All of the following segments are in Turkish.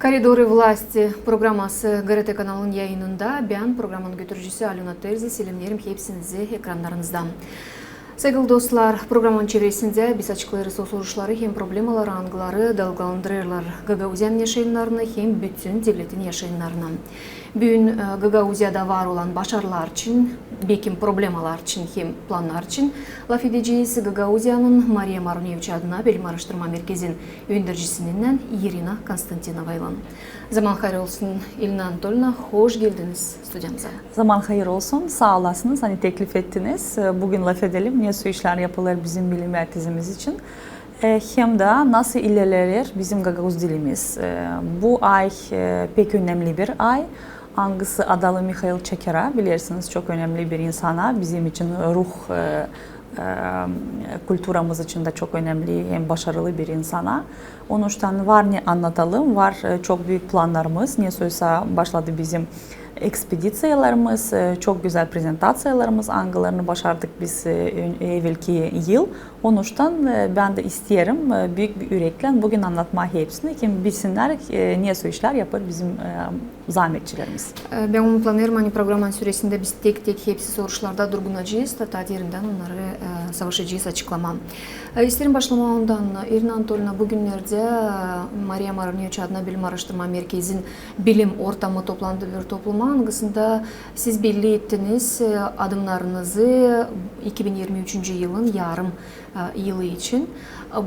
Коридоры власти программасы ГРТ каналının yayınında ben programın götürücüsü Aluna Terzi, selamlarım hepsinize ekranlarınızda. Sevgili dostlar, programın çevresinde biz açıkları soruşları hem problemaları, angıları dalgalandırırlar. Gagauzyan yaşayınlarını hem bütün devletin yaşayınlarını. Bugün Gagauziyada var olan başarılar için, bekim problemalar için hem planlar için laf edeceğiz Gagauziyanın Maria Marunievich adına Bilim Araştırma Merkezi'nin öndürücüsünden Irina Konstantinova ile. Zaman hayır olsun İlna Anatolyevna, hoş geldiniz stüdyamıza. Zaman hayır olsun, sağ olasınız. Hani teklif ettiniz. Bugün laf edelim. Nasıl işler yapılır bizim bilim merkezimiz için. Hem de nasıl ilerler bizim Gagauz dilimiz. Bu ay pek önemli bir ay. Hangisi Adalı Mikhail Çekera, bilirsiniz çok önemli bir insana. Bizim için ruh kültürümüz için de çok önemli, hem başarılı bir insana. Onun için var ne anlatalım, var çok büyük planlarımız. Ne söylese başladı bizim ekspedisiyalarımız, çok güzel prezentasyonlarımız, angılarını başardık biz evvelki yıl. Onun için ben de isterim büyük bir yürekle bugün anlatmayı hepsini. Kim bilsinler ne işler yapar bizim zahmetçilerimiz. Ben onu planlarım, hani programın süresinde biz tek tek hepsi soruşlarda durgunacağız. Tat yerinden onları savaşacağız açıklamam. İsterim başlama ondan. Irina Anatolyevna, bugünlerde Maria Marunievich adına Bilim Araştırma Merkezi'nin bilim ortamı toplandı bir topluma. Hangısında siz belli ettiniz adımlarınızı 2023 yılın yarım yılı için.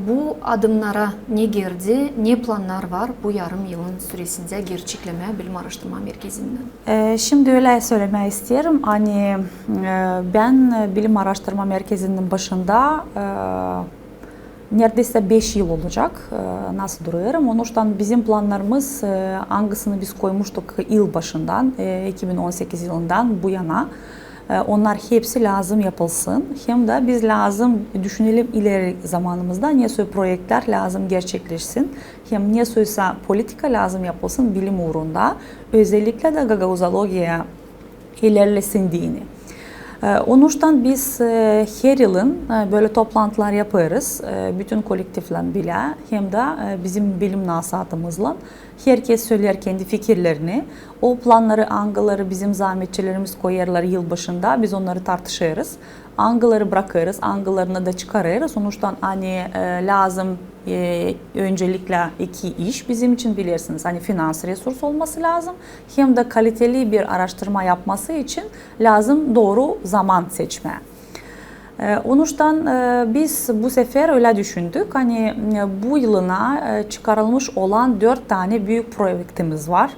Bu adımlara ne girdi, ne planlar var bu yarım yılın süresinde gerçeklemeye Bilim Araştırma Merkezi'nden? Şimdi öyle söylemek isterim. Hani ben Bilim Araştırma Merkezi'nin başında neredeyse 5 yıl olacak. Nasıl duruyorum? Onun için bizim planlarımız hangisini biz koymuştuk yıl başından, 2018 yılından bu yana. Onlar hepsi lazım yapılsın. Hem de biz lazım düşünelim ileri zamanımızda ne projeler lazım gerçekleşsin. Hem ne politika lazım yapılsın bilim uğrunda. Özellikle de gagauzologiya ilerlesin dini. Onun için biz her yılın böyle toplantılar yaparız. Bütün kolektifle bile hem de bizim bilim nasatımızla. Herkes söyler kendi fikirlerini. O planları, angıları bizim zahmetçilerimiz koyarlar yılbaşında. Biz onları tartışırız. Angıları bırakırız, angılarını da çıkarırız. Sonuçta hani lazım öncelikle iki iş bizim için bilirsiniz. Hani finans resurs olması lazım. Hem de kaliteli bir araştırma yapması için lazım doğru zaman seçme. Onun için biz bu sefer öyle düşündük. Hani bu yılına çıkarılmış olan 4 tane büyük projektimiz var.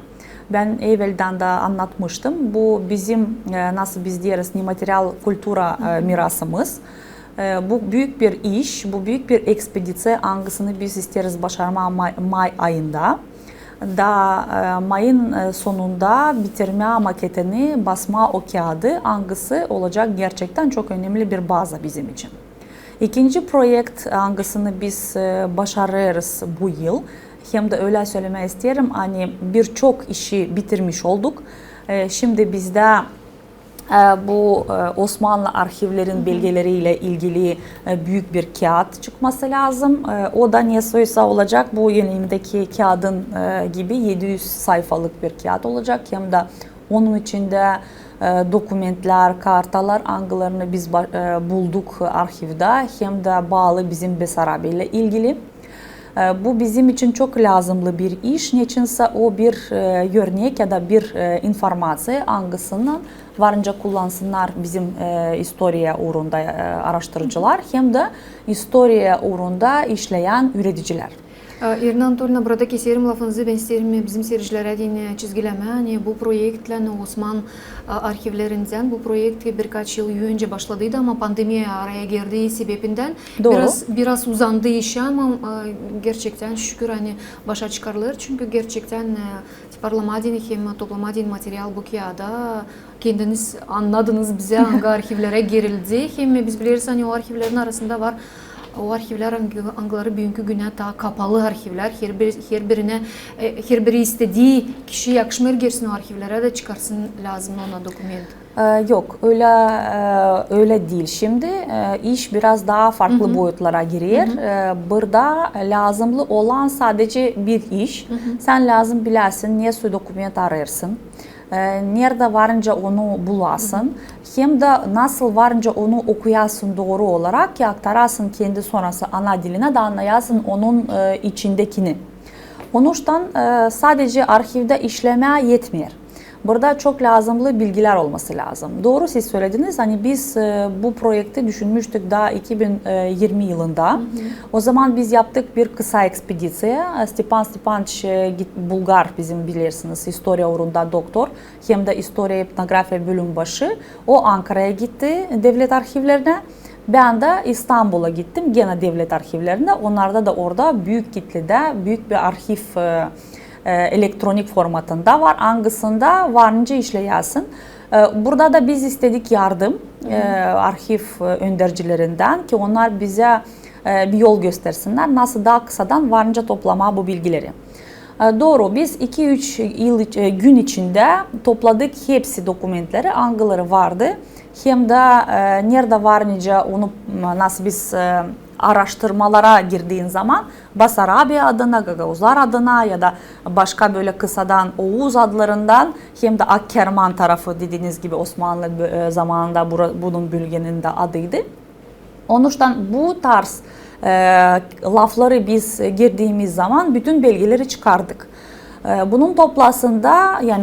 Ben evvelden de anlatmıştım. Bu bizim nasıl biz deriz nematerial kültüra mirasımız. Bu büyük bir iş, bu büyük bir ekspedisyon hangisini biz isteriz başarma May ayında. Mayın sonunda bitirme maketini basma o kağıdı hangisi olacak gerçekten çok önemli bir baza bizim için. İkinci projekt hangisini biz başarırız bu yıl. Hem de öyle söylemek isterim, hani birçok işi bitirmiş olduk. Şimdi bizde bu Osmanlı arşivlerin belgeleriyle ilgili büyük bir kağıt çıkması lazım. O da neyse olacak, bu elimdeki kağıdın gibi 700 sayfalık bir kağıt olacak. Hem de onun içinde dokumentler, kartalar, angılarını biz bulduk arşivde. Hem de bağlı bizim Besarabya ile ilgili. Bu bizim için çok lazımlı bir iş. Niçinse o bir örnek ya da bir informasyon hangisini varınca kullansınlar bizim historia uğrunda araştırıcılar hem de historia uğrunda işleyen üreticiler. Irina Anatolyevna, burada keserim lafınızı, ben isterim bizim seyircilere yine çizgileme. Hani bu projeyle Osman arşivlerinden bu projekt birkaç yıl önce başladıydı ama pandemiye araya girdiği sebebinden biraz uzandı işi ama gerçekten şükür hani başa çıkarılır. Çünkü gerçekten parlamadığın hem toplamadığın materyal bu kağıda kendiniz anladınız bize hangi arşivlere girildi. Hem biz biliriz hani o arşivlerin arasında var o arxivler anıları bugünkü güne daha kapalı arxivler. Her biri istediği kişi yakışmır girsin o arxivlere de çıkarsın lazım ona dokument. Yok öyle değil. Şimdi iş biraz daha farklı boyutlara giriyor. Burada lazımlı olan sadece bir iş. Sen lazım bilersin, niye su dokument ararsın. Nerede varınca onu bulasın. Hem de nasıl varınca onu okuyasın doğru olarak ki aktarasın kendi sonrası ana diline de anlayasın onun içindekini. Onuştan sadece arşivde işlemeye yetmiyor. Burada çok lazımlı bilgiler olması lazım. Doğru siz söylediniz. Hani biz bu projekti düşünmüştük daha 2020 yılında. O zaman biz yaptık bir kısa ekspedisiye. Stepan Stepaniç Bulgar bizim bilirsiniz historia uğrunda doktor. Hem de historia etnografya bölüm başı. O Ankara'ya gitti devlet arşivlerine. Ben de İstanbul'a gittim gene devlet arşivlerine. Onlarda da orada büyük kitlede büyük bir arşiv elektronik formatında var. Hangisinde varınca işleyesin. Burada da biz istedik yardım arşiv öndercilerinden ki onlar bize bir yol göstersinler. Nasıl daha kısadan varınca toplama bu bilgileri. Doğru biz 2-3 gün içinde topladık hepsi dokumentleri, hangileri vardı. Hem de nerede varınca onu nasıl biz araştırmalara girdiğin zaman Basarabya adına, Gagavuzlar adına ya da başka böyle kısadan Oğuz adlarından hem de Akkerman tarafı dediğiniz gibi Osmanlı zamanında bunun bölgenin de adıydı. Onuştan bu tarz lafları biz girdiğimiz zaman bütün belgeleri çıkardık. Bunun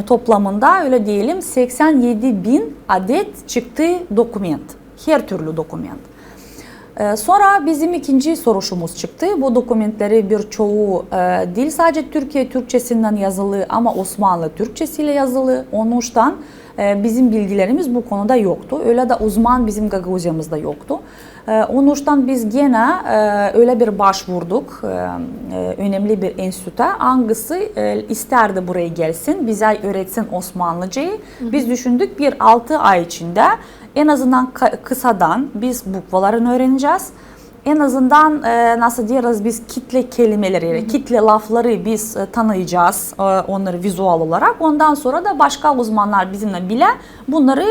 toplamında öyle diyelim 87.000 adet çıktı dokument. Her türlü dokument. Sonra bizim ikinci soruşumuz çıktı. Bu dokumentleri birçoğu değil sadece Türkiye Türkçesinden yazılı ama Osmanlı Türkçesiyle yazılı. Onuştan bizim bilgilerimiz bu konuda yoktu. Öyle de uzman bizim Gagavuzya'mızda yoktu. Onuştan biz gene öyle bir başvurduk önemli bir enstitüye. Hangisi isterdi buraya gelsin, bize öğretsin Osmanlıcayı. Biz düşündük 6 ay içinde en azından kısadan biz bukvalarını öğreneceğiz. En azından nasıl diyeriz biz kitle kelimeleri, kitle lafları biz tanıyacağız onları vizual olarak. Ondan sonra da başka uzmanlar bizimle bile bunları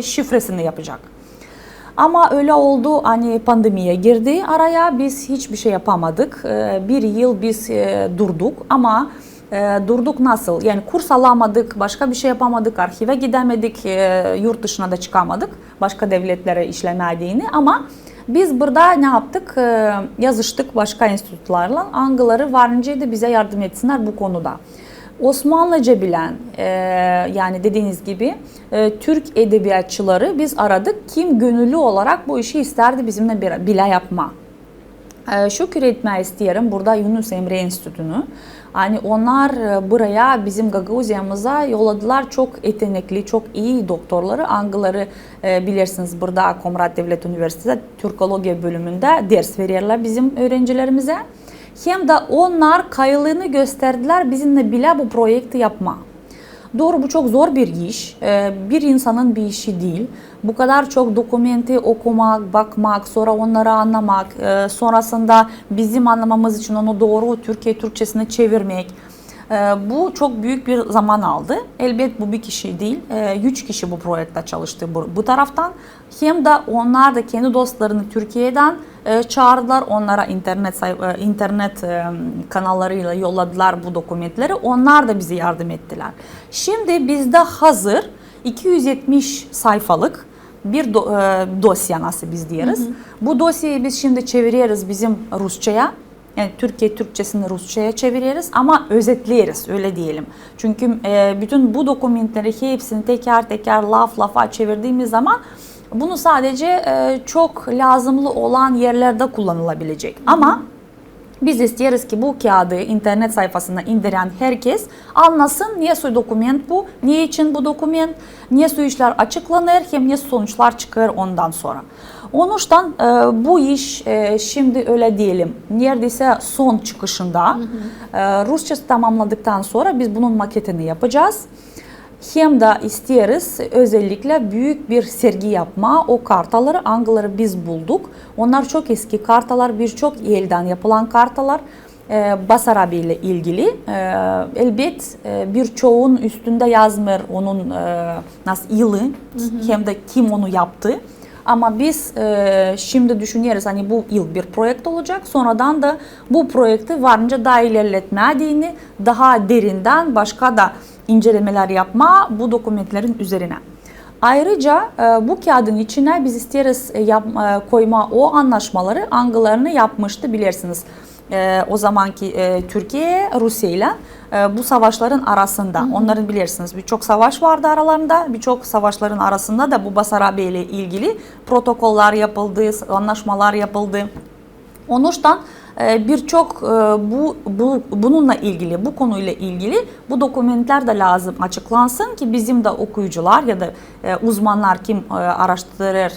şifresini yapacak. Ama öyle oldu hani pandemiye girdi araya biz hiçbir şey yapamadık. Bir yıl biz durduk ama durduk nasıl? Yani kurs alamadık, başka bir şey yapamadık, arşive gidemedik, yurt dışına da çıkamadık. Başka devletlere işlemediğini ama biz burada ne yaptık? Yazıştık başka enstitülerle. Hangileri varınca da bize yardım etsinler bu konuda. Osmanlıca bilen yani dediğiniz gibi Türk edebiyatçıları biz aradık. Kim gönüllü olarak bu işi isterdi bizimle bile yapma. Şükür etmeyi isterim burada Yunus Emre Enstitüsü'nü. Hani onlar buraya bizim Gagavuzya'mıza yolladılar çok yetenekli, çok iyi doktorları. Hangileri bilirsiniz burada Komrat Devlet Üniversitesi Türkoloji bölümünde ders veriyorlar bizim öğrencilerimize. Hem de onlar kayılığını gösterdiler bizimle bile bu projekti yapma. Doğru bu çok zor bir iş. Bir insanın bir işi değil. Bu kadar çok dokumenti okumak, bakmak, sonra onları anlamak, sonrasında bizim anlamamız için onu doğru Türkiye Türkçesine çevirmek. Bu çok büyük bir zaman aldı. Elbet bu bir kişi değil, 3 kişi bu projekte çalıştı bu taraftan. Hem de onlar da kendi dostlarını Türkiye'den çağırdılar. Onlara internet kanallarıyla yolladılar bu dokumentleri. Onlar da bize yardım ettiler. Şimdi bizde hazır 270 sayfalık bir dosya nasıl biz diyeriz. Bu dosyayı biz şimdi çeviriyoruz bizim Rusça'ya. Yani Türkiye Türkçesini Rusça'ya çeviriyoruz ama özetliyoruz öyle diyelim. Çünkü bütün bu dokumentleri hepsini teker lafa çevirdiğimiz zaman bunu sadece çok lazımlı olan yerlerde kullanılabilecek. Ama biz istiyoruz ki bu kağıdı internet sayfasına indiren herkes anlasın niye su dokument bu, niye için bu dokument, niye su işler açıklanır hem niye sonuçlar çıkar ondan sonra. Onuştan bu iş şimdi öyle diyelim neredeyse son çıkışında Rusça tamamladıktan sonra biz bunun maketini yapacağız. Hem de isteriz özellikle büyük bir sergi yapma. O kartaları, angaları biz bulduk. Onlar çok eski kartalar, birçok elden yapılan kartalar. Basarabi ile ilgili. Elbet birçoğun üstünde yazmıyor onun nasıl yılı, hem de kim onu yaptı. Ama biz şimdi düşünüyoruz hani bu yıl bir proje olacak. Sonradan da bu projekti varınca daha ilerletmediğini, daha derinden başka da incelemeler yapma bu dokumentlerin üzerine. Ayrıca bu kağıdın içine biz isteriz koyma o anlaşmaları angalarını yapmıştı bilirsiniz. O zamanki Türkiye, Rusya ile bu savaşların arasında, onların bilirsiniz birçok savaş vardı aralarında, birçok savaşların arasında da bu Basarabi ile ilgili protokoller yapıldı, anlaşmalar yapıldı. Onuştan birçok bununla ilgili, bu konuyla ilgili bu dokumentler de lazım açıklansın ki bizim de okuyucular ya da uzmanlar kim araştırır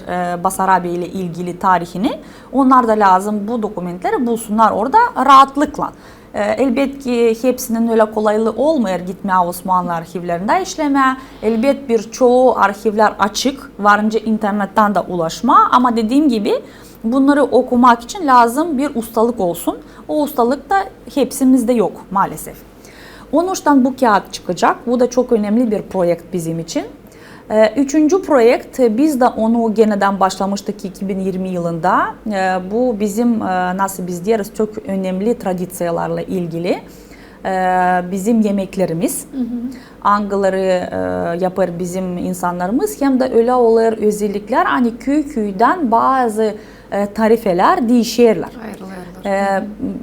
Basarabi ile ilgili tarihini, onlar da lazım bu dokumentleri bulsunlar orada rahatlıkla. Elbet ki hepsinin öyle kolaylığı olmuyor gitmeye Osmanlı arşivlerinde işleme. Elbet birçoğu arşivler açık, varınca internetten de ulaşma ama dediğim gibi bunları okumak için lazım bir ustalık olsun. O ustalık da hepsimizde yok maalesef. Onuştan bu kağıt çıkacak. Bu da çok önemli bir proje bizim için. Üçüncü proje biz de onu yeniden başlamıştık 2020 yılında. Bu bizim nasıl biz diyoruz çok önemli tradisyonerlerle ilgili. Bizim yemeklerimiz, angaları yapar bizim insanlarımız hem de öyle olur özellikler hani köyden bazı tarifeler değişirler.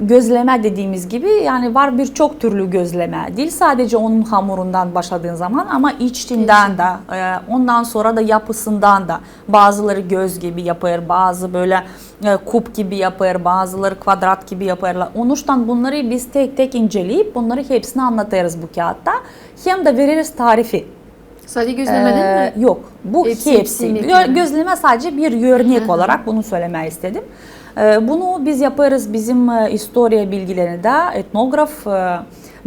Gözleme dediğimiz gibi yani var birçok türlü gözleme değil sadece onun hamurundan başladığın zaman ama içinden de ondan sonra da yapısından da bazıları göz gibi yapar, bazı böyle kup gibi yapar, bazıları kvadrat gibi yaparlar. Onuştan bunları biz tek tek inceleyip bunları hepsini anlatırız bu kağıtta. Hem de veririz tarifi. Sadece gözlemeden mi? Yok. Bu hepsi. Gözleme sadece bir örnek olarak bunu söylemeyi istedim. Bunu biz yaparız bizim historia bilgilerini de etnograf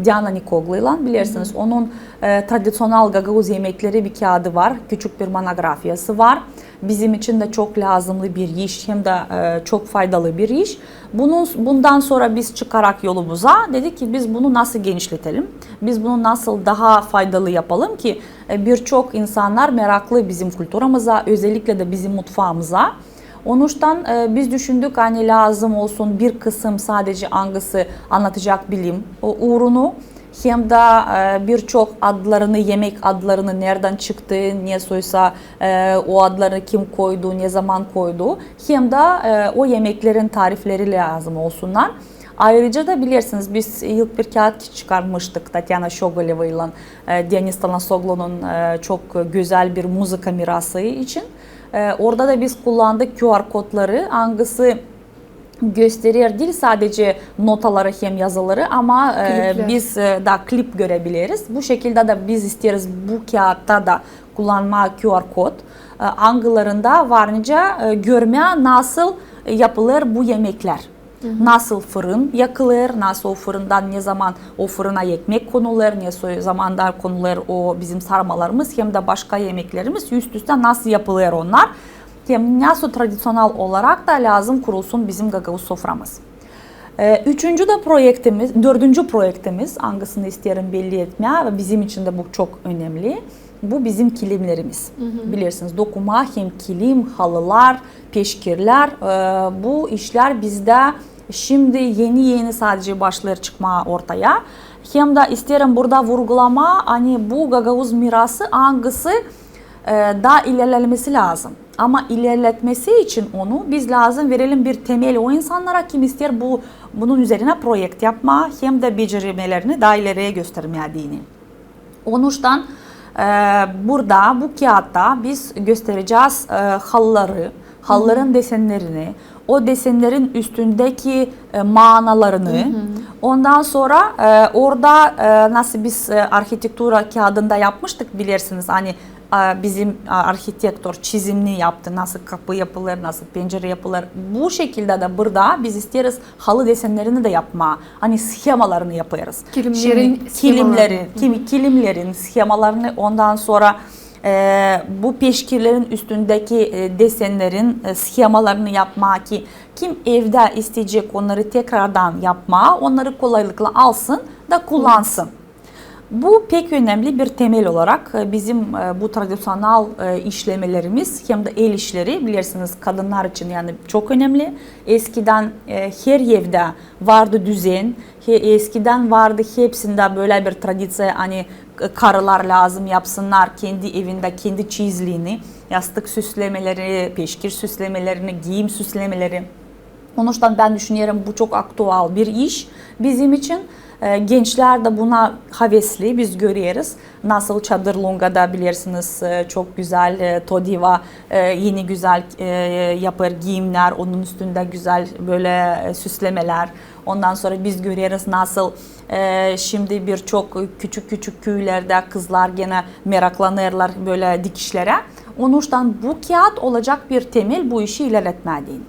Diana Nikoglu ile bilirsiniz. Onun tradisyonel Gagavuz yemekleri bir kağıdı var. Küçük bir monografyası var. Bizim için de çok lazımlı bir iş hem de çok faydalı bir iş. Bundan sonra biz çıkarak yolumuza dedik ki biz bunu nasıl genişletelim? Biz bunu nasıl daha faydalı yapalım ki birçok insanlar meraklı bizim kültürümüze, özellikle de bizim mutfağımıza. Onuştan biz düşündük hani lazım olsun bir kısım sadece angası anlatacak bilim uğrunu hem de birçok adlarını, yemek adlarını nereden çıktı, ne soysa o adları kim koydu, ne zaman koydu hem de o yemeklerin tarifleri lazım olsunlar. Ayrıca da bilirsiniz biz ilk bir kağıt çıkarmıştık Tatyana Şogoleva ile Deniz Tanasoglu'nun çok güzel bir müzika mirası için. Orada da biz kullandık QR kodları, hangisi gösterir değil sadece notaları hem yazıları ama biz da klip görebiliriz. Bu şekilde de biz isteriz bu kağıtta da kullanma QR kod. Angalarında varınca görmeye nasıl yapılır bu yemekler. Nasıl fırın yakılır, nasıl o fırından ne zaman o fırına ekmek konulur, ne zamanda konulur o bizim sarmalarımız hem de başka yemeklerimiz üst üste nasıl yapılır onlar. Hem nasıl tradisyonel olarak da lazım kurulsun bizim Gagavuz soframız. Dördüncü projektimiz hangisini isterim belli etmeye ve bizim için de bu çok önemli. Bu bizim kilimlerimiz. Bilirsiniz dokuma hem kilim, halılar, peşkirler bu işler bizde şimdi yeni sadece başlar çıkma ortaya. Hem de isterim burada vurgulama hani bu Gagavuz mirası hangisi daha ilerlemesi lazım. Ama ilerletmesi için onu biz lazım verelim bir temel o insanlara kim ister bunun üzerine proje yapma hem de becerilerini daha ileriye göstermediğini. Onuştan burada bu kağıtta biz göstereceğiz halıların desenlerini, o desenlerin üstündeki manalarını. Ondan sonra orada nasıl biz arkitektura kağıdında yapmıştık bilirsiniz hani bizim arhitektör çizimini yaptı, nasıl kapı yapılır, nasıl pencere yapılır. Bu şekilde de burada biz isteriz halı desenlerini de yapma, hani schemalarını yaparız. Kilimlerin schemalarını, ondan sonra bu peşkirlerin üstündeki desenlerin schemalarını yapma ki kim evde isteyecek onları tekrardan yapma, onları kolaylıkla alsın da kullansın. Bu pek önemli bir temel olarak bizim bu tradisyonel işlemelerimiz hem de el işleri bilirsiniz kadınlar için yani çok önemli. Eskiden her evde vardı düzen, eskiden vardı hepsinde böyle bir tradisiyon hani karılar lazım yapsınlar kendi evinde kendi çizliğini, yastık süslemeleri, peşkir süslemelerini, giyim süslemeleri. Onun için ben düşünüyorum bu çok aktual bir iş bizim için. Gençler de buna havesli biz görüyoruz. Nasıl Çadır Lunga'da bilirsiniz çok güzel Todiva yeni güzel yapar giyimler, onun üstünde güzel böyle süslemeler. Ondan sonra biz görüyoruz nasıl şimdi birçok küçük köylerde kızlar gene meraklanırlar böyle dikişlere. Onun için bu kağıt olacak bir temel bu işi ilerletmediğin.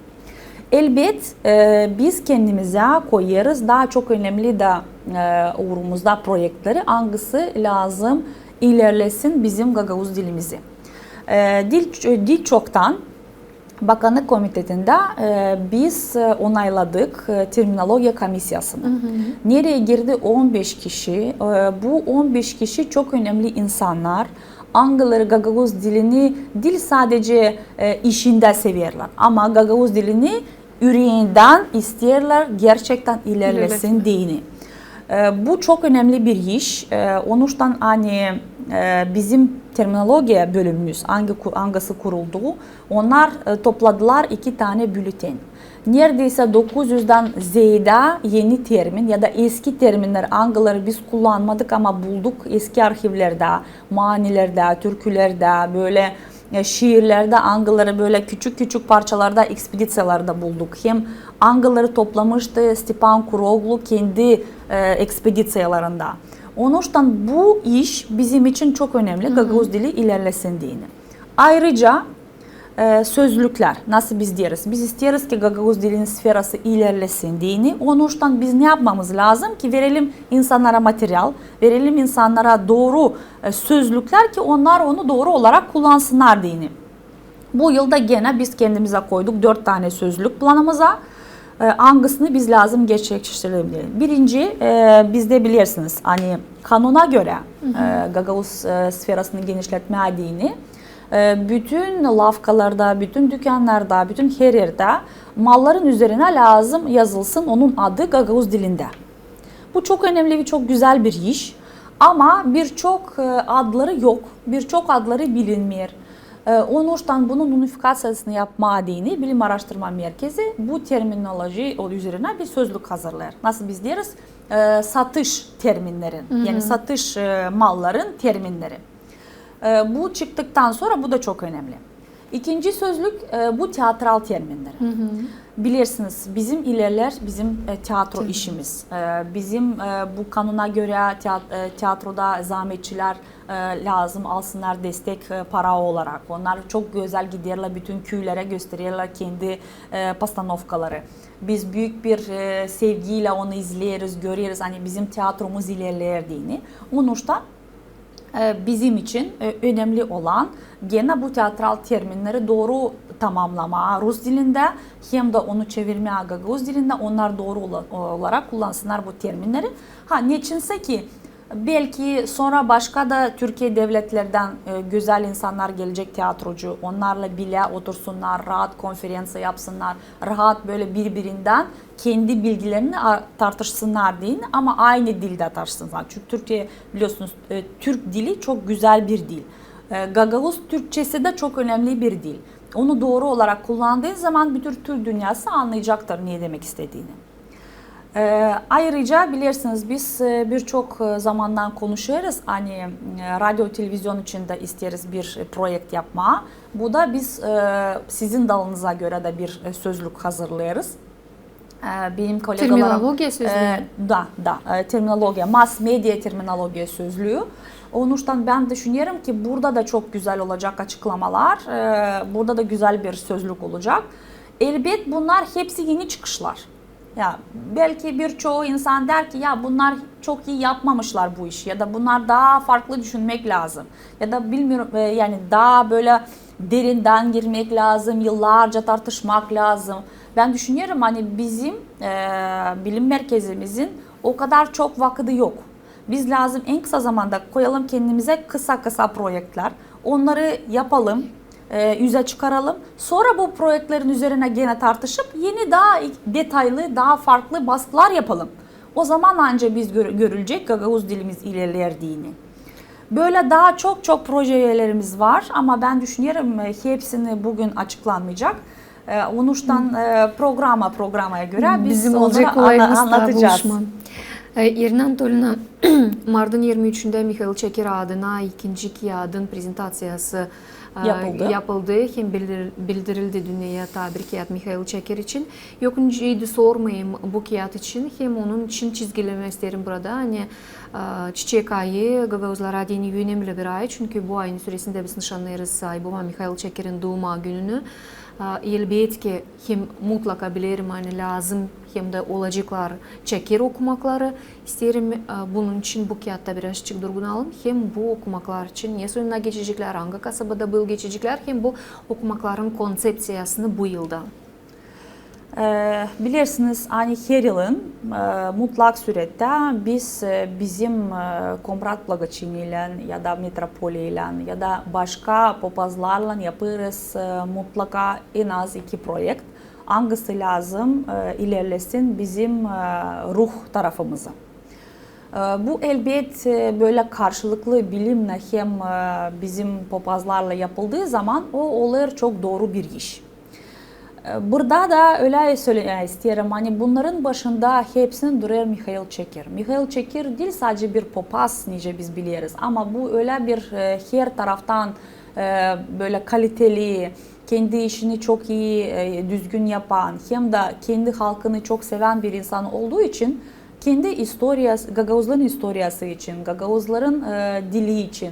Elbet biz kendimize koyarız daha çok önemli de uğrumuzda projeleri hangisi lazım ilerlesin bizim Gagavuz dilimizi. Dil çoktan Bakanlık Komitesi'nde biz onayladık terminoloji komisyasını. Nereye girdi 15 kişi. Bu 15 kişi çok önemli insanlar. Hangileri Gagavuz dilini dil sadece işinde severler ama Gagavuz dilini yüreğinden isterler gerçekten ilerlesin dini. Bu çok önemli bir iş. Onun için hani bizim terminoloji bölümümüz hangisi kuruldu? Onlar topladılar 2 tane bülten. Neredeyse 900'den ziyade yeni termin ya da eski terminler hangileri biz kullanmadık ama bulduk eski arşivlerde, manilerde, türkülerde, böyle şiirlerde hangileri böyle küçük parçalarda, ekspedisiyalarda bulduk. Hem hangileri toplamıştı Stepan Kuroglu kendi ekspedisiyalarında. Onun için bu iş bizim için çok önemli. Gagavuz dili ilerlesin diye. Ayrıca sözlükler nasıl biz deriz? Biz isteriz ki Gagavuz dilinin sferası ilerlesin diye. Onun için biz ne yapmamız lazım ki verelim insanlara materyal, verelim insanlara doğru sözlükler ki onlar onu doğru olarak kullansınlar diye. Bu yılda gene biz kendimize koyduk 4 tane sözlük planımıza. Hangisini biz lazım gerçekleştirelim diye. Birinci bizde bilirsiniz hani kanuna göre Gagavuz sferasını genişletmediğini bütün lavkalarda, bütün dükkanlarda, bütün her yerde malların üzerine lazım yazılsın onun adı Gagavuz dilinde. Bu çok önemli ve çok güzel bir iş ama birçok adları yok, birçok adları bilinmiyor. Onun için bunun unifikasyasını yapma adını Bilim Araştırma Merkezi bu terminoloji üzerine bir sözlük hazırlar. Nasıl biz deriz? Satış terminlerin, yani satış malların terminleri. Bu çıktıktan sonra bu da çok önemli. İkinci sözlük bu tiyatral terminleri. Bilirsiniz bizim ilerler bizim tiyatro işimiz. Bizim bu kanuna göre tiyatroda zahmetçiler lazım alsınlar destek para olarak. Onlar çok güzel giderler bütün köylere gösterirler kendi postanovkaları. Biz büyük bir sevgiyle onu izleriz, görüyoruz. Hani bizim tiyatromuz ilerlediğini. Onun için bizim için önemli olan gene bu tiyatral terminleri doğru tamamlama Rus dilinde hem de onu çevirme Gagavuz dilinde onlar doğru olarak kullansınlar bu terminleri. Niçinse ki belki sonra başka da Türkiye devletlerden güzel insanlar gelecek tiyatrocu. Onlarla bile otursunlar, rahat konferans yapsınlar, rahat böyle birbirinden kendi bilgilerini tartışsınlar deyin ama aynı dilde tartışsınlar. Çünkü Türkiye biliyorsunuz Türk dili çok güzel bir dil. Gagavuz Türkçesi de çok önemli bir dil. Onu doğru olarak kullandığın zaman bütün Türk dünyası anlayacaktır ne demek istediğini. Ayrıca bilirsiniz biz birçok zamandan konuşuyoruz. Hani radyo televizyon için de isteriz bir proje yapma. Bu da biz sizin dalınıza göre de bir sözlük hazırlıyoruz. Benim kollegalarım Terminologiya sözlüğü. Terminologiya, mass media terminologiya sözlüğü. Onun için ben düşünüyorum ki burada da çok güzel olacak açıklamalar, burada da güzel bir sözlük olacak. Elbet bunlar hepsi yeni çıkışlar. Ya belki birçoğu insan der ki ya bunlar çok iyi yapmamışlar bu işi ya da bunlar daha farklı düşünmek lazım ya da bilmiyorum yani daha böyle derinden girmek lazım, yıllarca tartışmak lazım. Ben düşünüyorum hani bizim bilim merkezimizin o kadar çok vakti yok. Biz lazım en kısa zamanda koyalım kendimize kısa projeler. Onları yapalım, yüze çıkaralım. Sonra bu projelerin üzerine gene tartışıp yeni daha detaylı, daha farklı baskılar yapalım. O zaman ancak biz görülecek Gagavuz dilimiz ilerlediğini. Böyle daha çok projelerimiz var ama ben düşünüyorum hepsini bugün açıklanmayacak. Onun için programaya göre biz Bizim onları anlatacağız. Irina Anatolyevna, Mart'ın 23'ünde Mikhail Çeker adına ikinci kağıdın prezentasyası yapıldı. Hem bildirildi dünyaya tabir kağıt Mikhail Çeker için. Yokuncuydu sormayayım bu kağıt için. Hem onun için çizgilemek isterim burada. Hani Çiçek ayı Gagavuzlar dini önemli bir ay. Çünkü bu ayın süresinde biz nişanlarız Aybuva Mikhail Çeker'in doğma gününü. Elbette ki hem mutlaka bilirim hani lazım hem de olacaklar Çeker okumakları. İsterim bunun için bu kağıtta birazcık durgunalım. Hem bu okumaklar için ne sonuna geçecekler, hangi kasabada bu geçecekler hem bu okumakların konsepsiyasını bu yılda. Bilirsiniz hani her yılın mutlak surette biz bizim Komrat Благочин'le ya da Metropoli'yle ya da başka papazlarla yaparız mutlaka en az 2 proje. Hangisi lazım ilerlesin bizim ruh tarafımıza. Bu elbet böyle karşılıklı bilimle hem bizim papazlarla yapıldığı zaman o olur çok doğru bir iş. Burada da öyle söylemek isterim. Hani bunların başında hepsinin duruyor Mikhail Çeker. Mikhail Çeker değil sadece bir papaz nice biz biliyoruz ama bu öyle bir her taraftan böyle kaliteli, kendi işini çok iyi, düzgün yapan hem de kendi halkını çok seven bir insan olduğu için kendi istoryası, Gagavuzların istoryası için, Gagavuzların dili için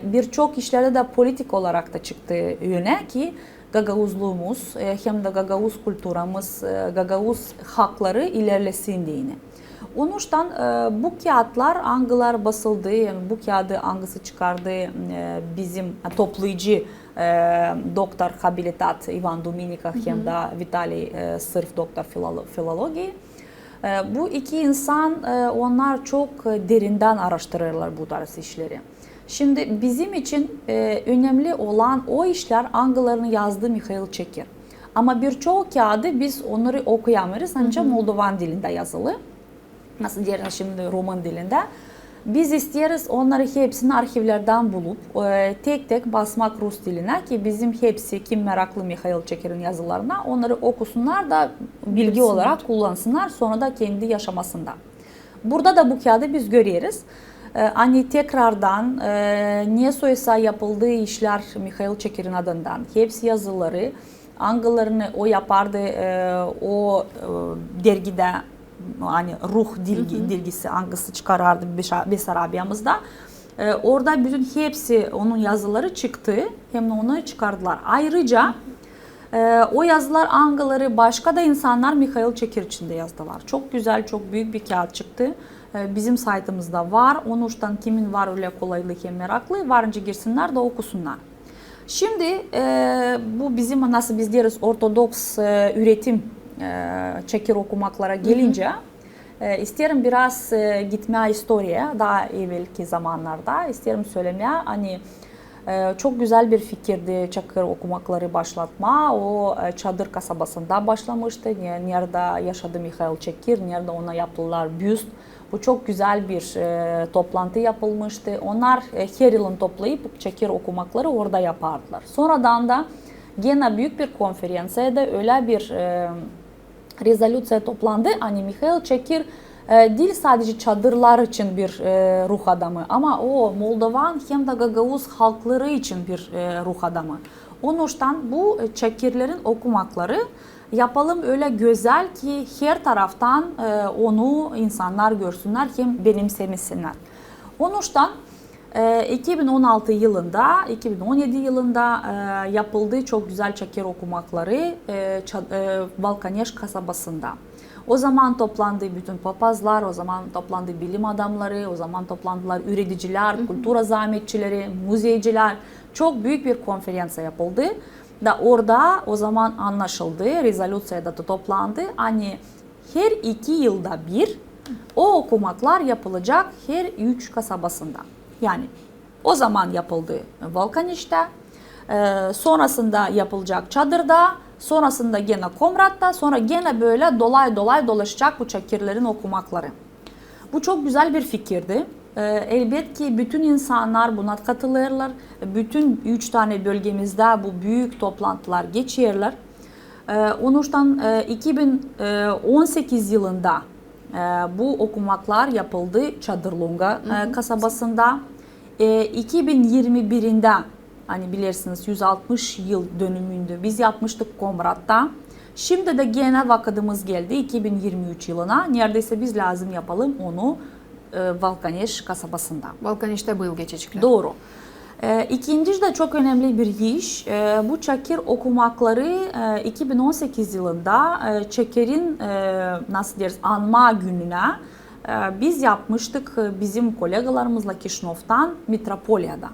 birçok işlerde de politik olarak da çıktı öne ki Gagavuzluğumuz hem de Gagavuz kültürümüz, Gagavuz hakları ilerlesin diye. Onun için bu kağıtlar hangiler basıldı, yani bu kağıdı hangisi çıkardı bizim toplayıcı doktor habilitat Ivan Dominika hem de Vitali sırf doktor filoloji. Bu iki insan onlar çok derinden araştırırlar bu tarz işleri. Şimdi bizim için önemli olan o işler hangilerini yazdı Mikhail Çeker. Ama birçoğu kağıdı biz onları okuyamıyoruz ancak Moldovan dilinde yazılı. Nasıl diyelim şimdi Roman dilinde. Biz isteriz onları hepsini arşivlerden bulup tek tek basmak Rus diline ki bizim hepsi kim meraklı Mikhail Çeker'in yazılarına onları okusunlar da bilgi olarak kullansınlar sonra da kendi yaşamasında. Burada da bu kağıdı biz görüyoruz. Hani tekrardan ne soysa yapıldığı işler Mikhail Çeker'in adından hepsi yazıları hangilerini o yapardı o dergide hani ruh dilgisi hangisi çıkarardı Besarabiyamızda. Orada bütün hepsi onun yazıları çıktı hem de onları çıkardılar. Ayrıca o yazılar hangileri başka da insanlar Mikhail Çeker için de yazdılar. Çok güzel, çok büyük bir kağıt çıktı. Bizim saytımızda var. Onun için kimin var öyle kolaylık hem meraklı varınca girsinler de okusunlar. Şimdi bu bizim nasıl biz deriz ortodoks üretim Çeker okumaklara gelince isterim biraz gitmeye historiye daha evvelki zamanlarda isterim söylemeye hani çok güzel bir fikirdi Çeker okumakları başlatma. O Çadır kasabasında başlamıştı. Nerede yaşadı Mikhail Çeker, nerede ona yaptılar büst. Bu çok güzel bir toplantı yapılmıştı. Onlar her yılın toplayıp Çeker okumakları orada yapardılar. Sonradan da gene büyük bir konferansiyada öyle bir rezolüsyon toplandı. Hani Mikhail Çeker değil sadece çadırlar için bir ruh adamı ama o Moldovan hem de Gagavuz halkları için bir ruh adamı. Onuştan bu çekirlerin okumakları yapalım öyle güzel ki her taraftan onu insanlar görsünler, hem benimsemesinler. Onuştan 2016 yılında, 2017 yılında yapıldığı çok güzel çeker okumakları Balkaneş kasabasında. O zaman toplandı bütün papazlar, o zaman toplandı bilim adamları, o zaman toplandılar üreticiler, kültür azamiyetçileri, muzeyciler. Çok büyük bir konferans yapıldı. Da orada o zaman anlaşıldı, rezolüsyada da toplandı. Hani her 2 yılda bir o okumaklar yapılacak her 3 kasabasında. Yani o zaman yapıldı Balkaneş'te, sonrasında yapılacak Çadır'da, sonrasında gene Komrat'ta, sonra gene böyle dolay dolaşacak bu çekirlerin okumakları. Bu çok güzel bir fikirdi. Elbette ki bütün insanlar buna katılırlar. Bütün 3 tane bölgemizde bu büyük toplantılar geçirirler. Onuştan 2018 yılında bu okumaklar yapıldı Çadırlunga kasabasında. 2021'inde hani bilirsiniz 160 yıl dönümündü. Biz yapmıştık Komrat'ta. Şimdi de gene vakitimiz geldi 2023 yılına. Neredeyse biz lazım yapalım onu Balkaneş kasabasında. Balkaneş'te bu yıl geçecekler. Doğru. İkinci de çok önemli bir iş. Bu çekir okumakları 2018 yılında çekirin nasıl deriz anma gününe biz yapmıştık bizim kolegalarımızla Kişinev'den Mitropolya'da.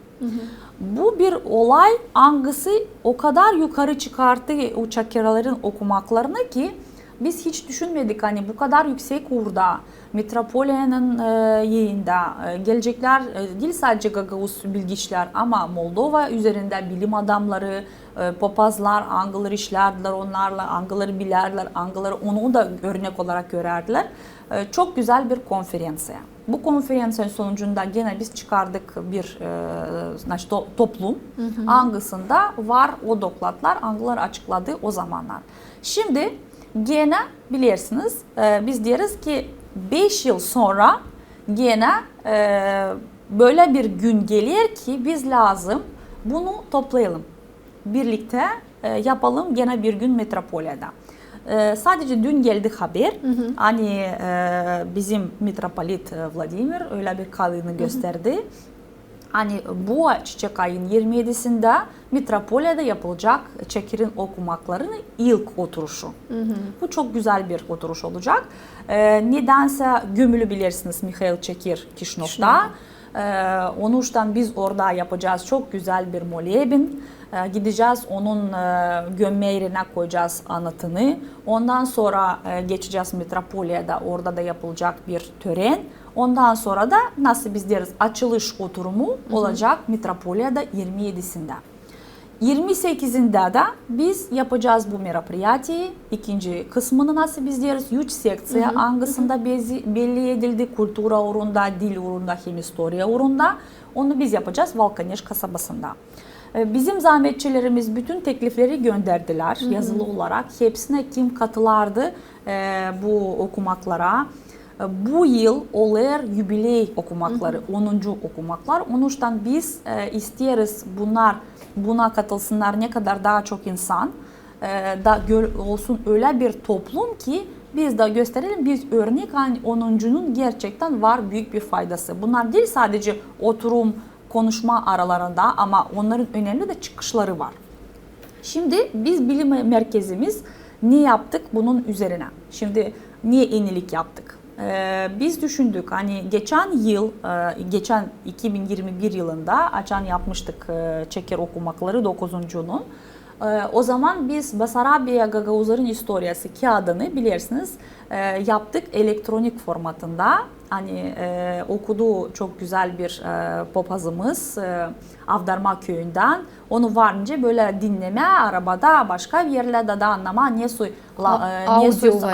Bu bir olay angısı o kadar yukarı çıkarttı o çekirlerin okumaklarını ki biz hiç düşünmedik hani bu kadar yüksek urda Mitropolya'nın yerinde gelecekler değil sadece Gagavuz bilgiçler ama Moldova üzerinde bilim adamları, papazlar, angıları işlerdiler onlarla, angıları bilerler, angıları onu da örnek olarak görerdiler. Çok güzel bir konferansa. Bu konferansın sonucunda gene biz çıkardık bir toplum. Angısında var o doklatlar, angılar açıkladı o zamanlar. Şimdi gene bilirsiniz biz deriz ki 5 yıl sonra gene böyle bir gün gelir ki biz lazım bunu toplayalım. Birlikte yapalım gene bir gün Metropolya'da. Sadece dün geldi haber. Hani bizim Metropolit Vladimir öyle bir kadını gösterdi. Hani bu çiçek ayın 27'sinde Metropolya'da yapılacak çekirin okumaklarının ilk oturuşu. Bu çok güzel bir oturuş olacak. Nedense gömülü bilirsiniz Mikhail Çekir Kişinev'da. Onuştan biz orada yapacağız çok güzel bir molebin. Gideceğiz onun gömme yerine koyacağız anıtını. Ondan sonra geçeceğiz Metropolya'da orada da yapılacak bir tören. Ondan sonra da nasıl biz deriz açılış oturumu olacak Metropolya'da 27'sinde. 28'inde de biz yapacağız bu merapriyatiyi. İkinci kısmını nasıl biz deriz 3 seksiya angısında belli edildi. Kultura uğrunda, dil uğrunda, hem historia uğrunda. Onu biz yapacağız Balkaneş kasabasında. Bizim zahmetçilerimiz bütün teklifleri gönderdiler yazılı olarak. Hepsine kim katılardı bu okumaklara. Bu yıl olur jubiley okumakları, 10. okumaklar. Onuştan biz isteriz buna katılsınlar ne kadar daha çok insan da olsun öyle bir toplum ki biz de gösterelim biz örnek hani 10'uncunun gerçekten var büyük bir faydası. Bunlar değil sadece oturum konuşma aralarında ama onların önemli de çıkışları var. Şimdi biz bilim merkezimiz ne yaptık bunun üzerine? Şimdi niye yenilik yaptık? Biz düşündük hani geçen 2021 yılında açan yapmıştık çeker okumakları 9'uncunun. O zaman biz Basarabya Gagavuzların historiası kağıdını bilirsiniz yaptık elektronik formatında. Hani okuduğu çok güzel bir papazımız Avdarma köyünden. Onu varınca böyle dinleme arabada başka bir yerlerde de anlama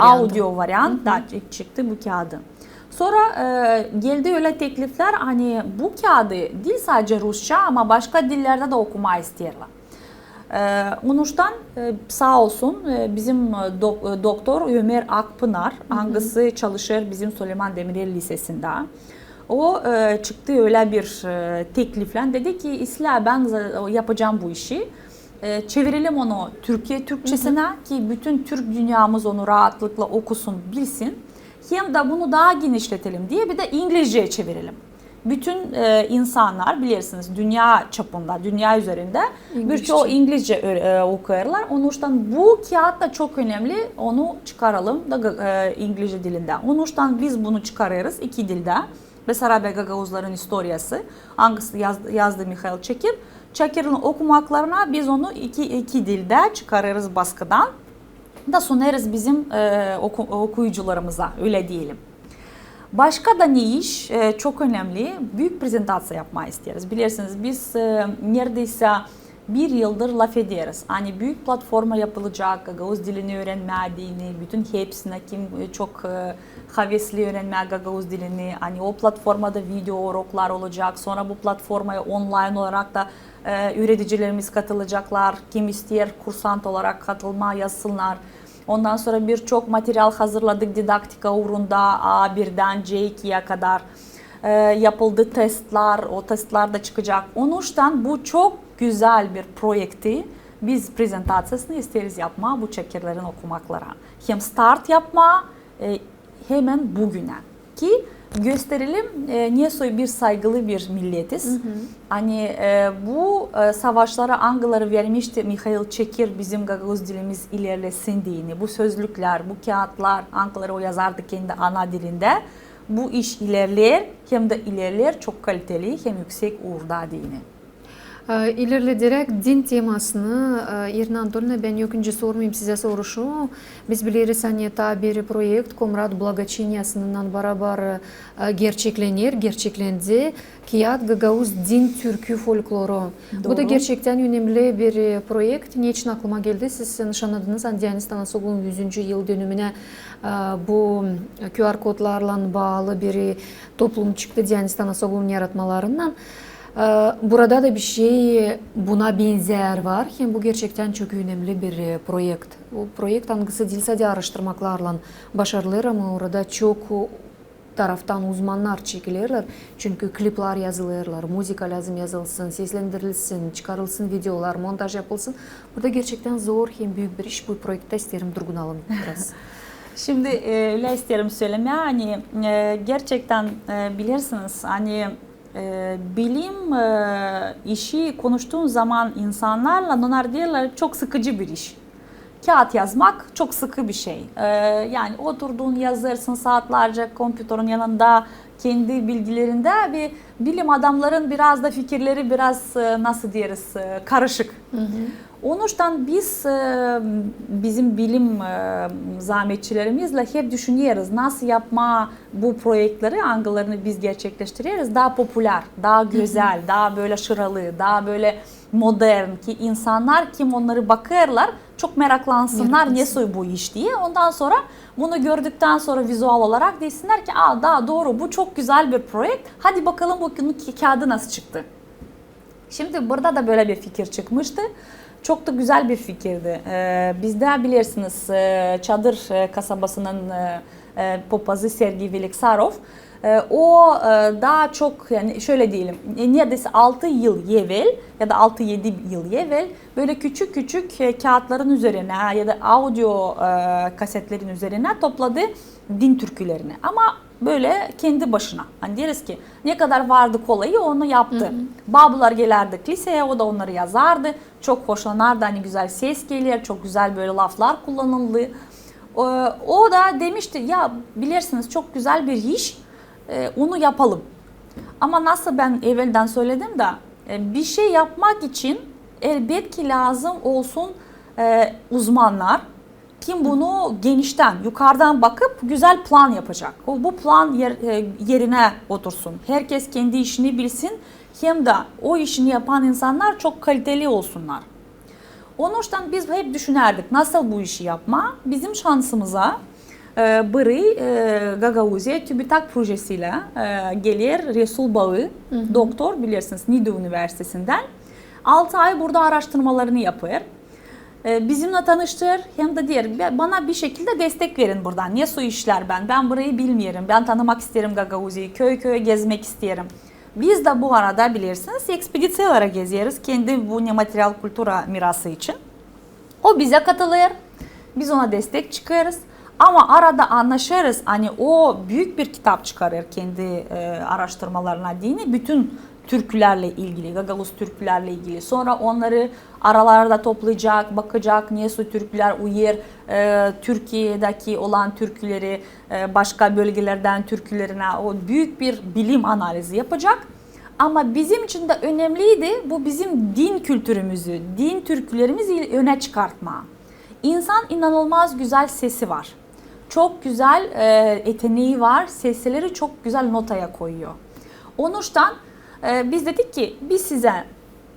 audio varyant da çıktı bu kağıdın. Sonra geldi öyle teklifler hani bu kağıdı değil sadece Rusça ama başka dillerde de okuma isterler. Onuştan sağ olsun bizim doktor Ömer Akpınar hangisi çalışır bizim Süleyman Demirel Lisesi'nde. O çıktı öyle bir teklifle dedi ki İsla ben yapacağım bu işi. çevirelim onu Türkiye Türkçesine ki bütün Türk dünyamız onu rahatlıkla okusun, bilsin. Hem de bunu daha genişletelim diye bir de İngilizceye çevirelim. Bütün insanlar bilirsiniz dünya çapında, dünya üzerinde birçoğu İngilizce okuyorlar. Onun için bu kağıt da çok önemli. Onu çıkaralım da İngilizce dilinden. Onun için biz bunu çıkarıyoruz iki dilde. Besarabya Gagavuzların historiası. Hangisi yazdı Mikhail Çekir. Çekir'in okumaklarına biz onu iki dilde çıkarırız baskıdan. Da sunarız bizim okuyucularımıza, öyle diyelim. Başka da ne iş? Çok önemli. Büyük prezentasyon yapmayı isteriz. Bilirsiniz biz neredeyse bir yıldır laf ediyoruz. Hani büyük platforma yapılacak, Gagavuz dilini öğrenmediğini, bütün hepsine kim çok hevesli öğrenmeye Gagavuz dilini. Hani o platformada video uroklar olacak. Sonra bu platformaya online olarak da üreticilerimiz katılacaklar. Kim ister kursant olarak katılma yazsınlar. Ondan sonra birçok materyal hazırladık didaktika uğrunda A1'den C2'ye kadar yapıldı testler, o testler de çıkacak. Onun için bu çok güzel bir projekti. Biz prezentasyasını isteriz yapma bu çekirlerin okumaklara. Hem start yapma hemen bugüne ki gösterelim niye bir saygılı bir milletiz. Hani bu savaşlara Angıları vermişti Mikhail Çekir bizim Gagavuz dilimiz ilerlesin diyeni. Bu sözlükler, bu kağıtlar Angıları o yazardı kendi ana dilinde. Bu iş ilerler hem de ilerler çok kaliteli hem yüksek uğurda diyeni. İlerlederek din temasını Irina Anatolyevna ben ikinci sormayayım size soruşu. Biz biliriz hani bir projekt Komrat Благочиниясынан beraber gerçeklenir, gerçeklendi. Kiyat Gagavuz din türkü folkloru. Doğru. Bu da gerçekten önemli bir projekt. Niçin aklıma geldi? Siz nişanladınız Diyanis Tanasoglu'nun 100. yıl dönümüne bu QR kodlarla bağlı bir toplum çıktı Diyanis Tanasoglu'nun yaratmalarından. Burada da bir şey buna benzer var. Hem bu gerçekten çok önemli bir projekt. Bu projekt hangisi değilse de araştırmalarla başarılır ama orada çok taraftan uzmanlar çekilirler. Çünkü klipler yazılırlar, müzik lazım yazılsın, seslendirilsin, çıkarılsın videolar, montaj yapılsın. Burada gerçekten zor hem büyük bir iş. Bu projekte isterim durgunalım biraz. Şimdi öyle isterim söylemeye. Hani gerçekten bilirsiniz hani bilim işi konuştuğun zaman insanlarla onlar diyorlar çok sıkıcı bir iş. Kağıt yazmak çok sıkı bir şey. Yani oturduğun yazırsın saatlerce kompütörün yanında kendi bilgilerinde ve bilim adamların biraz da fikirleri biraz nasıl diyeriz karışık. Onun için biz bizim bilim zahmetçilerimizle hep düşünüyoruz nasıl yapma bu projeleri, angılarını biz gerçekleştiriyoruz daha popüler, daha güzel, daha böyle şıralı, daha böyle modern ki insanlar kim onları bakırlar çok meraklansınlar ne bu iş diye. Ondan sonra bunu gördükten sonra vizüel olarak desinler ki daha doğru bu çok güzel bir proje. Hadi bakalım bu kağıdı nasıl çıktı. Şimdi burada da böyle bir fikir çıkmıştı. Çok da güzel bir fikirdi. Bizde bilirsiniz Çadır kasabasının papazı Sergey Veliksarov. O daha çok yani şöyle diyelim neredeyse 6 yıl evvel ya da 6-7 yıl evvel böyle küçük küçük kağıtların üzerine ya da audio kasetlerin üzerine topladı din türkülerini. Ama böyle kendi başına. Hani deriz ki ne kadar vardı kolayı onu yaptı. Babalar gelerdi liseye o da onları yazardı. Çok hoşlanardı hani güzel ses gelir, çok güzel böyle laflar kullanıldı. O da demişti ya bilirsiniz çok güzel bir iş. Onu yapalım. Ama nasıl ben evvelden söyledim de bir şey yapmak için elbet ki lazım olsun uzmanlar. Kim bunu genişten, yukarıdan bakıp güzel plan yapacak. Bu plan yerine otursun. Herkes kendi işini bilsin. Hem de o işini yapan insanlar çok kaliteli olsunlar. Onun için biz hep düşünerdik nasıl bu işi yapma. Bizim şansımıza biri Gagavuzya TÜBİTAK projesiyle gelir Resul Bağı, doktor bilirsiniz Niğde Üniversitesi'nden. 6 ay burada araştırmalarını yapar. Bizimle tanıştır hem de diğer bana bir şekilde destek verin buradan. Ne su işler ben burayı bilmiyorum. Ben tanımak isterim Gagavuzya'yı, köy köye gezmek isterim. Biz de bu arada bilirsiniz ekspedisiyalara geziyoruz kendi bu nematerial kultura mirası için. O bize katılır, biz ona destek çıkarız. Ama arada anlaşırız, hani o büyük bir kitap çıkarır kendi araştırmalarına dini bütün türkülerle ilgili, Gagavuz türkülerle ilgili. Sonra onları aralarda toplayacak, bakacak nasıl türküler uyar, Türkiye'deki olan türküleri başka bölgelerden türkülerine o büyük bir bilim analizi yapacak. Ama bizim için de önemliydi bu bizim din kültürümüzü, din türkülerimizi öne çıkartma. İnsan inanılmaz güzel sesi var. Çok güzel yeteneği var, sesleri çok güzel notaya koyuyor. Onun için biz dedik ki biz size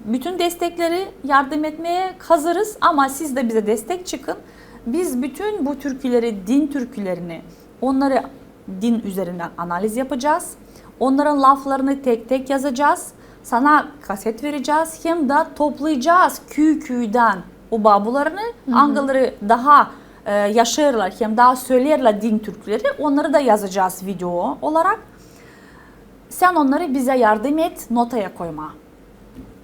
bütün destekleri yardım etmeye hazırız ama siz de bize destek çıkın. Biz bütün bu türküleri, din türkülerini, onları din üzerinden analiz yapacağız. Onların laflarını tek tek yazacağız. Sana kaset vereceğiz. Hem de toplayacağız köyden o babularını, hangileri daha yaşarlar hem daha söylerler din türküleri. Onları da yazacağız video olarak. Sen onları bize yardım et, notaya koyma.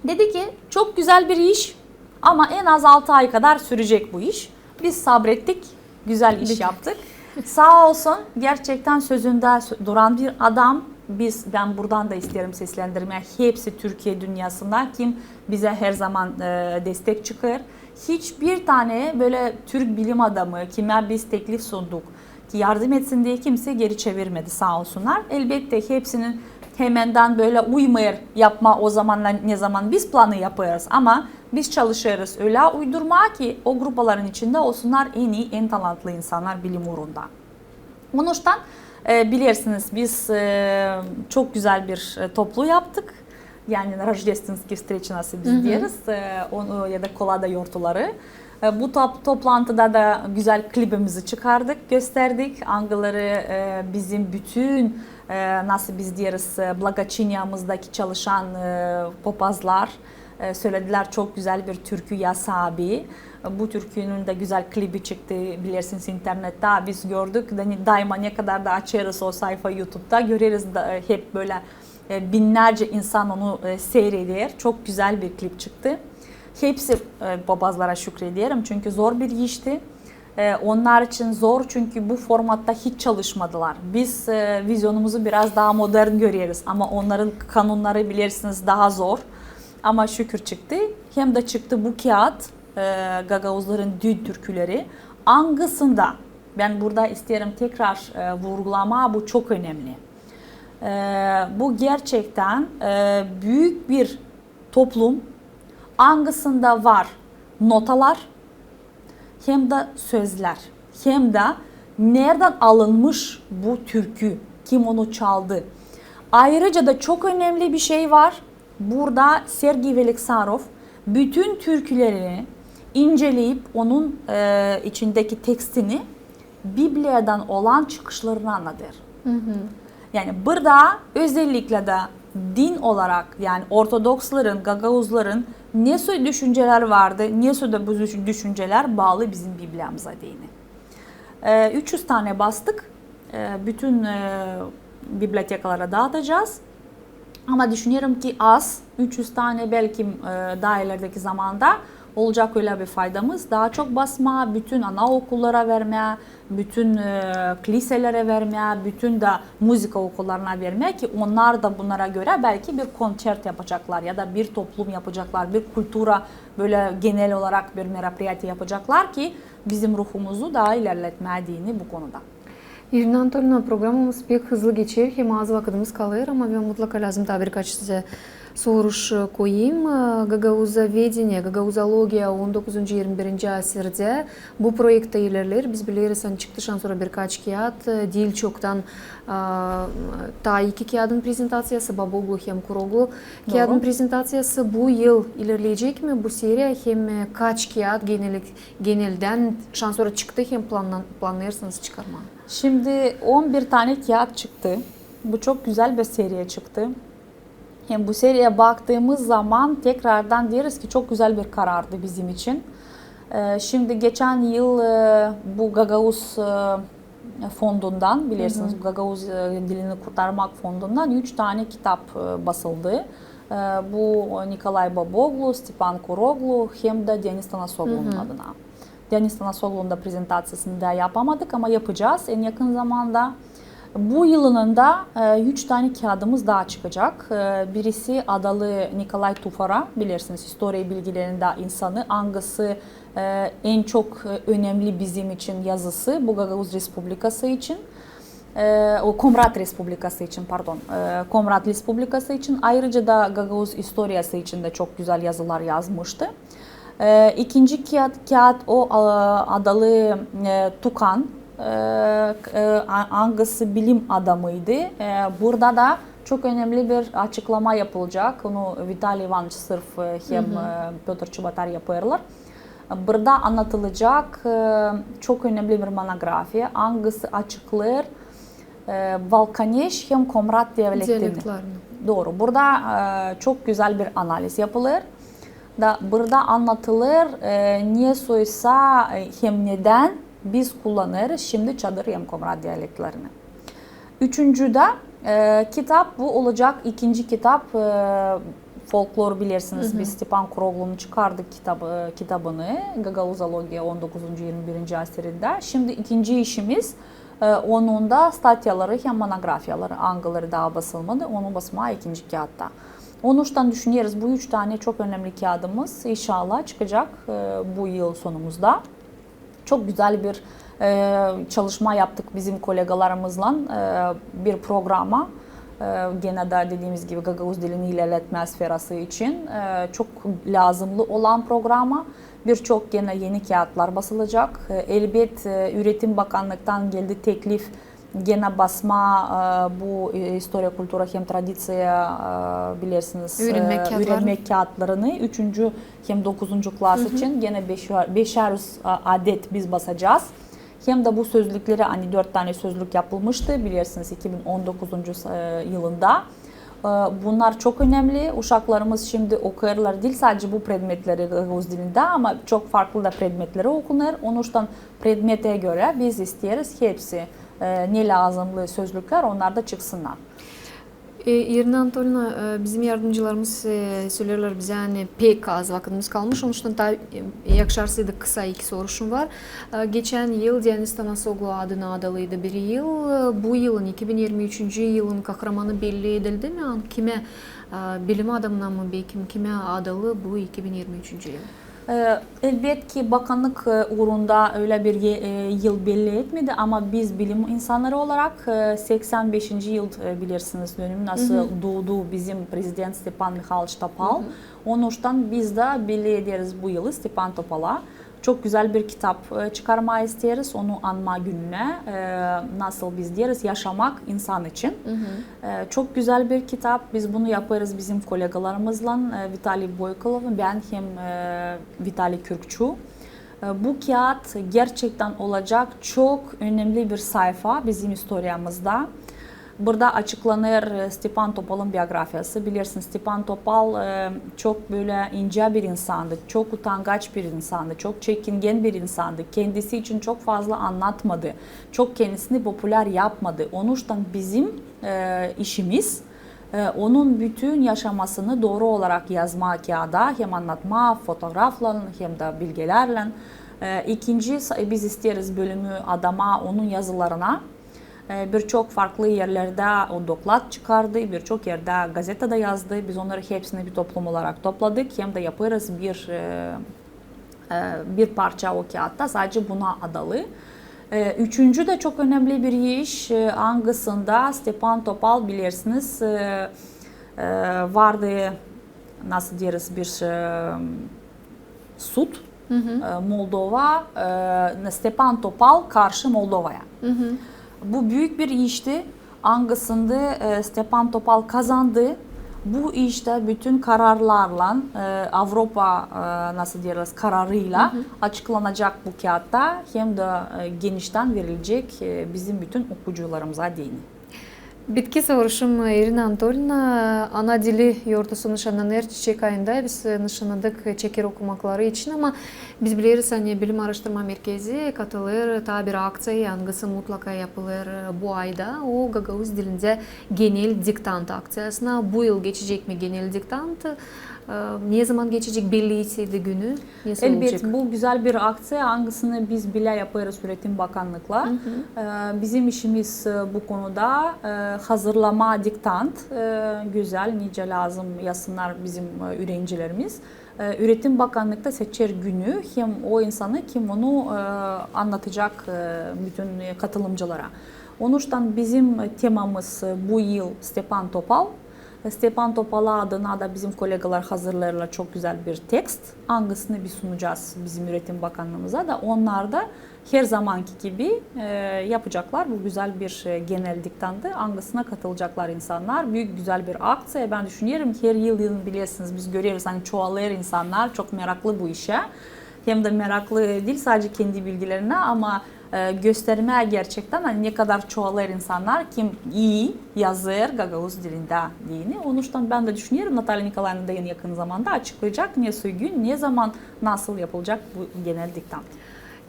Dedi ki çok güzel bir iş ama en az 6 ay kadar sürecek bu iş. Biz sabrettik, güzel iş yaptık. Sağ olsun gerçekten sözünde duran bir adam. Ben buradan da isterim seslendirmeye. Hepsi Türkiye dünyasında kim bize her zaman destek çıkar. Hiçbir tane böyle Türk bilim adamı kime biz teklif sunduk ki yardım etsin diye kimse geri çevirmedi sağ olsunlar. Elbette hepsinin hemenden böyle uymayır yapma o zamanlar ne zaman biz planı yaparız ama biz çalışırız öyle uydurma ki o grupların içinde olsunlar en iyi en talantlı insanlar bilim uğrunda. Onun için bilirsiniz biz çok güzel bir toplu yaptık. Yani Rождественский встречи nasıl biz deriz onu ya da kolada yortuları. Bu toplantıda da güzel klibimizi çıkardık, gösterdik. Hangileri bizim bütün nasıl biz deriz Благочиниямızdaki çalışan popazlar söylediler çok güzel bir türkü ya sahibi. Bu türkünün de güzel klibi çıktı bilirsiniz internette biz gördük. Daima ne kadar da açarız o sayfa YouTube'da görürüz da hep böyle binlerce insan onu seyreder. Çok güzel bir klip çıktı. Hepsi babazlara şükrediyorum çünkü zor bir işti. Onlar için zor çünkü bu formatta hiç çalışmadılar. Biz vizyonumuzu biraz daha modern görüyoruz ama onların kanunları bilirsiniz daha zor. Ama şükür çıktı. Hem de çıktı bu kağıt Gagavuzların düğün türküleri. Hangisinde ben burada isterim tekrar vurgulama bu çok önemli. Bu gerçekten büyük bir toplum. Hangisinde var notalar hem de sözler hem de nereden alınmış bu türkü, kim onu çaldı. Ayrıca da çok önemli bir şey var. Burada Sergey Veliksarov bütün türkülerini inceleyip onun içindeki tekstini Biblia'dan olan çıkışlarını anlatır. Yani burada özellikle de din olarak yani Ortodoksların, Gagavuzların nasıl düşünceler vardı, nasıl da bu düşünceler bağlı bizim Biblia'mıza dini. 300 tane bastık, bütün bibliotekalara dağıtacağız. Ama düşünüyorum ki az, 300 tane belki daha ilerideki zamanda olacak öyle bir faydamız. Daha çok basma, bütün anaokullara vermeye, bütün kiliselere vermeye, bütün de müzik okullarına vermeye ki onlar da bunlara göre belki bir koncert yapacaklar ya da bir toplum yapacaklar, bir kultura böyle genel olarak bir merapiyatı yapacaklar ki bizim ruhumuzu daha ilerletmeye dini bu konuda. Irina Anatolyevna, programımız pek hızlı geçer. Hem az vaktimiz kalır ama ben mutlaka lazım da birkaç size soruş koyayım. Gagavuzavediye, Gagavuzologiya 19-21. asırda bu projekte ilerler. Biz biliriz çıktıktan sonra birkaç kağıt değil çoktan ta iki kağıdın prezentasyası Baboglu hem Kuroglu kağıdın prezentasyası bu yıl ilerleyecek mi bu seri hem kaç kağıt genelden şu an sonra çıktı hem planlarsınız çıkarma? Şimdi 11 tane kağıt çıktı. Bu çok güzel bir seriye çıktı. Hem bu seriye baktığımız zaman tekrardan deriz ki çok güzel bir karardı bizim için. Şimdi geçen yıl bu Gagavuz fondundan bilirsiniz Gagavuz dilini kurtarmak fondundan 3 tane kitap basıldı. Bu Nikolay Baboglu, Stepan Kuroglu hem de Deniz Tanasoglu'nun adına. Deniz Tanasoglu'nun da prezentasyasını da yapamadık ama yapacağız en yakın zamanda. Bu yılının da 3 tane kağıdımız daha çıkacak. Birisi adalı Nikolay Tufara, bilirsiniz historia bilgilerinde insanı hangisi en çok önemli bizim için yazısı bu Gagavuz Respublikası için. Komrat Respublikası için pardon. Komrat Respublikası için ayrıca da Gagavuz historiası için de çok güzel yazılar yazmıştı. İkinci kağıt o adalı Tukan. Hangisi bilim adamıydı. Burada da çok önemli bir açıklama yapılacak. Onu Vitali Ivanoviç Sırf hem Piotr Çubatar yaparlar. Burada anlatılacak çok önemli bir monografiya. Hangisi açıklar Balkaneş hem Komrat diyalektini. Doğru. Burada çok güzel bir analiz yapılır. Burada anlatılır niye soysa hem neden biz kullanırız şimdi çadır hem Komrat diyalektlerini. Üçüncüde kitap bu olacak. İkinci kitap folklor bilirsiniz. Biz Stepan Kuroglu'nun çıkardık kitabını. Gagavuzologiya 19. 21. asırında. Şimdi ikinci işimiz onun da statyaları hem monografiyaları, hangileri daha basılmadı onu basmaya ikinci kağıtta. Onuştan düşünüyoruz bu 3 tane çok önemli kağıdımız inşallah çıkacak bu yıl sonumuzda. Çok güzel bir çalışma yaptık bizim kolegalarımızla bir programa. Gene de dediğimiz gibi Gagavuz dilini ilerletme sferası için çok lazımlı olan programa. Birçok gene yeni kağıtlar basılacak. Elbet Üretim Bakanlık'tan geldi teklif gene basma bu historia, kultura hem tradisiya bilirsiniz üretmek kağıtlarını 3. hem 9. klas için gene 500 adet biz basacağız. Hem de bu sözlükleri hani 4 tane sözlük yapılmıştı bilirsiniz 2019 yılında. Bunlar çok önemli. Uşaklarımız şimdi okuyorlar değil sadece bu predmetleri Gagavuz dilinde ama çok farklı da predmetleri okunur. Onuştan predmete göre biz istiyoruz hepsi ne lazımlı sözlükler onlar da çıksınlar. Irina Anatolievna bizim yardımcılarımız söylerler bize hani pek az vakitimiz kalmış. Onun için da yakışarsaydı kısa iki soruşum var. Geçen yıl Deniz Tanasoglu adına adalıydı bir yıl. Bu yılın 2023. yılın kahramanı belli edildi mi? Kime bilim adamına mı kime adalı bu 2023. yıl? Elbette ki bakanlık uğrunda öyle bir yıl belli etmedi ama biz bilim insanları olarak 85. yıl bilirsiniz dönümü nasıl doğdu bizim Prezident Stepan Mikhailович Topal. Onuştan biz de belli ederiz bu yılı Stepan Topal'a. Çok güzel bir kitap çıkarmayı isteriz onu anma gününe. Nasıl biz deriz yaşamak insan için. Çok güzel bir kitap. Biz bunu yaparız bizim kolegalarımızla. Vitali Boykolov, ben hem Vitali Kürkçu. Bu kağıt gerçekten olacak çok önemli bir sayfa bizim historiamızda. Burada açıklanır Stepan Topal'ın biyografyası. Bilirsiniz Stepan Topal çok böyle ince bir insandı, çok utangaç bir insandı, çok çekingen bir insandı. Kendisi için çok fazla anlatmadı, çok kendisini popüler yapmadı. Onun için bizim işimiz onun bütün yaşamasını doğru olarak yazma kağıda hem anlatma, fotoğrafla hem de bilgilerle. İkinci biz isteriz bölümü adama onun yazılarına. Birçok farklı yerlerde o doklat çıkardı, birçok yerde gazetede yazdı. Biz onları hepsini bir toplum olarak topladık. Hem de yaparız bir parça o kağıtta sadece buna adalı. Üçüncü de çok önemli bir iş. Hangisinde Stepan Topal bilirsiniz vardı nasıl deriz bir suç. Moldova, Stepan Topal karşı Moldova'ya. Bu büyük bir işti. Hangisinde Stepan Topal kazandı. Bu işte bütün kararlarla Avrupa nasıl deriz kararıyla açıklanacak bu kağıtta hem de genişten verilecek bizim bütün okuyucularımıza dini. Bitki soruşum Irina Anatolievna ana dili yortusu nişanlanır çiçek ayında biz nişanladık çeker okumakları için ama biz biliriz hani Bilim Araştırma Merkezi katılır ta bir aksiya yangısı mutlaka yapılır bu ayda o Gagavuz dilinde genel diktant aksiyasına bu yıl geçecek mi genel diktant? Ne zaman geçecek belliydi günü? Nasıl Elbette olacak? bu güzel bir aksiya. Hangisini biz bile yaparız Üretim Bakanlıkla. Bizim işimiz bu konuda hazırlama diktant. Güzel, nice lazım yazsınlar bizim öğrencilerimiz. Üretim Bakanlık'ta seçer günü hem o insanı hem onu anlatacak bütün katılımcılara. Onun için bizim temamız bu yıl Stepan Topal. Stepan Topal adına da bizim kolegalar hazırlarlar çok güzel bir tekst. Hangisini bir sunacağız bizim Üretim Bakanlığımıza da onlar da her zamanki gibi yapacaklar. Bu güzel bir genel diktantı. Hangisine katılacaklar insanlar. Büyük güzel bir aksiya. Ben düşünüyorum her yıl biliyorsunuz biz görüyoruz hani çoğalır insanlar çok meraklı bu işe. Hem de meraklı değil sadece kendi bilgilerine ama göstermeye gerçekten hani ne kadar çoğalır insanlar kim iyi yazır Gagavuz dilinde diyeni. Onun için ben de düşünüyorum Natalya Nikolayevna da en yakın zamanda açıklayacak ne gün ne zaman nasıl yapılacak bu genel diktant.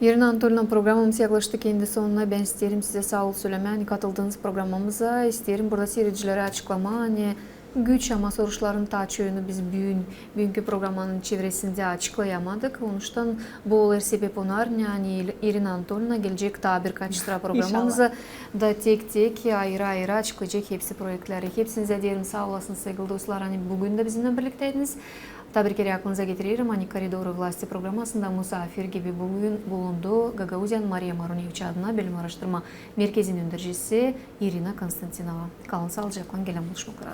Irina Anatolievna programımız yaklaştı kendi sonuna. Ben isterim size sağ ol söylemeye. Hani katıldığınız programımıza isterim burada seyircilere açıklama. Hani güç ama soruşların taçığını biz bugünkü programın çevresinde açıklayamadık. Onun için bu olur sebep onar. Yani Irina Anatolievna gelecek daha birkaç sıra programımıza da tek ayrı açıklayacak hepsi projeleri. Hepsinize diyelim sağ olasınız sevgili dostlar. Hani bugün de bizimle birlikteydiniz. Tabii ki aklınıza getiririm. Hani Koridoru Vlasti programmasında misafir gibi bulundu Gagauzyan Maria Marunevich adına Bilim Araştırma Merkezi'nin öndürücüsü Irina Konstantinova. Kalın sağlıcakla, gelen buluşmak üzere.